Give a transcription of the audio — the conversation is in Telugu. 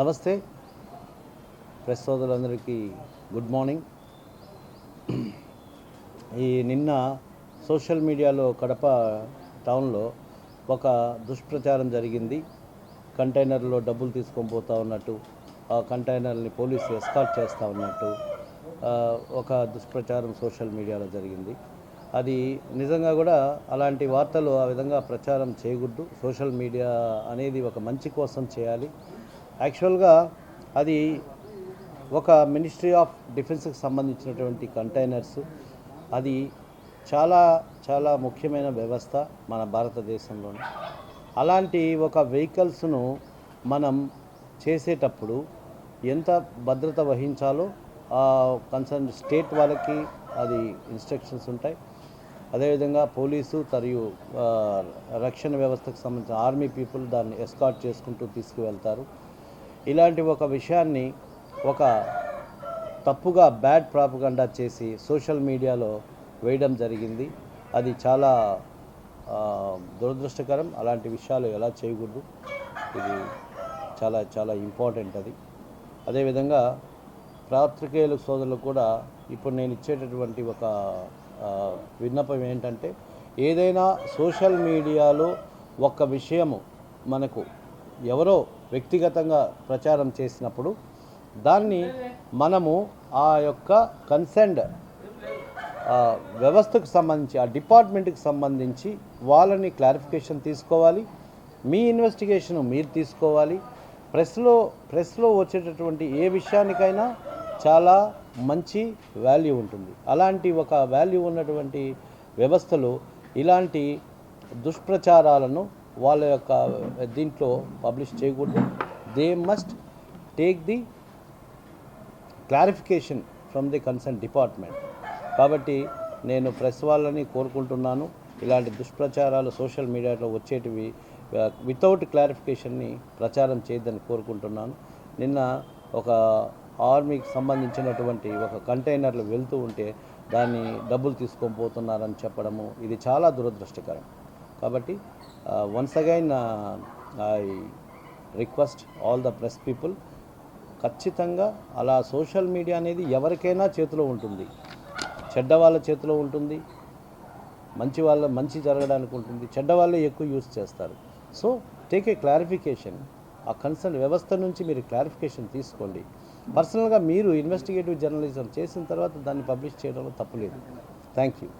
నమస్తే ప్రెస్ సోదరులందరికీ గుడ్ మార్నింగ్. నిన్న సోషల్ మీడియాలో కడప టౌన్లో ఒక దుష్ప్రచారం జరిగింది. కంటైనర్లో డబ్బులు తీసుకొని పోతా ఉన్నట్టు, ఆ కంటైనర్ని పోలీసు ఎస్కార్ట్ చేస్తూ ఉన్నట్టు ఒక దుష్ప్రచారం సోషల్ మీడియాలో జరిగింది. అది నిజంగా కూడా అలాంటి వార్తలు ఆ విధంగా ప్రచారం చేయకూడదు. సోషల్ మీడియా అనేది ఒక మంచి కోసం చేయాలి. యాక్చువల్గా అది ఒక మినిస్ట్రీ ఆఫ్ డిఫెన్స్కి సంబంధించినటువంటి కంటైనర్స్. అది చాలా చాలా ముఖ్యమైన వ్యవస్థ మన భారతదేశంలోనే. అలాంటి ఒక వెహికల్స్ను మనం చేసేటప్పుడు ఎంత భద్రత వహించాలో కన్సర్న్ స్టేట్ వాళ్ళకి అది ఇన్స్ట్రక్షన్స్ ఉంటాయి. అదేవిధంగా పోలీసు మరియు రక్షణ వ్యవస్థకు సంబంధించిన ఆర్మీ పీపుల్ దాన్ని ఎస్కార్ట్ చేసుకుంటూ తీసుకువెళ్తారు. ఇలాంటి ఒక విషయాన్ని ఒక తప్పుగా బ్యాడ్ ప్రాపగండా చేసి సోషల్ మీడియాలో వేయడం జరిగింది. అది చాలా దురదృష్టకరం. అలాంటి విషయాలు ఎలా చేయకూడదు. ఇది చాలా చాలా ఇంపార్టెంట్. అది అదేవిధంగా పాత్రికేయుల సోదరులు కూడా ఇప్పుడు నేను ఇచ్చేటటువంటి ఒక విన్నపం ఏంటంటే, ఏదైనా సోషల్ మీడియాలో ఒక విషయము మనకు ఎవరో వ్యక్తిగతంగా ప్రచారం చేసినప్పుడు దాన్ని మనము ఆ యొక్క కన్సర్న్డ్ వ్యవస్థకు సంబంధించి, ఆ డిపార్ట్మెంట్కి సంబంధించి వాళ్ళని క్లారిఫికేషన్ తీసుకోవాలి. మీ ఇన్వెస్టిగేషన్ మీరు తీసుకోవాలి. ప్రెస్లో వచ్చేటటువంటి ఏ విషయానికైనా చాలా మంచి వాల్యూ ఉంటుంది. అలాంటి ఒక వాల్యూ ఉన్నటువంటి వ్యవస్థలో ఇలాంటి దుష్ప్రచారాలను వాళ్ళ యొక్క దీంట్లో పబ్లిష్ చేయకూడదు. They must take the clarification from the concern department. కాబట్టి నేను ప్రెస్ వాళ్ళని కోరుకుంటున్నాను, ఇలాంటి దుష్ప్రచారాలు సోషల్ మీడియాలో వచ్చేటివి వితౌట్ క్లారిఫికేషన్ని ప్రచారం చేయొద్దని కోరుకుంటున్నాను. నిన్న ఒక ఆర్మీకి సంబంధించినటువంటి ఒక కంటైనర్లు వెళ్తూ ఉంటే దాన్ని డబ్బులు తీసుకొని పోతున్నారని చెప్పడము ఇది చాలా దురదృష్టకరం. కాబట్టి once again I request all the press people, ఖచ్చితంగా అలా సోషల్ మీడియా అనేది ఎవరికైనా చేతిలో ఉంటుంది. చెడ్డ వాళ్ళ చేతిలో ఉంటుంది, మంచి జరగడానికి ఉంటుంది. చెడ్డ వాళ్ళే ఎక్కువ యూజ్ చేస్తారు. So take a clarification. ఆ కన్సర్న్ వ్యవస్థ నుంచి మీరు క్లారిఫికేషన్ తీసుకోండి. పర్సనల్గా మీరు ఇన్వెస్టిగేటివ్ జర్నలిజం చేసిన తర్వాత దాన్ని పబ్లిష్ చేయడంలో తప్పులేదు. Thank you.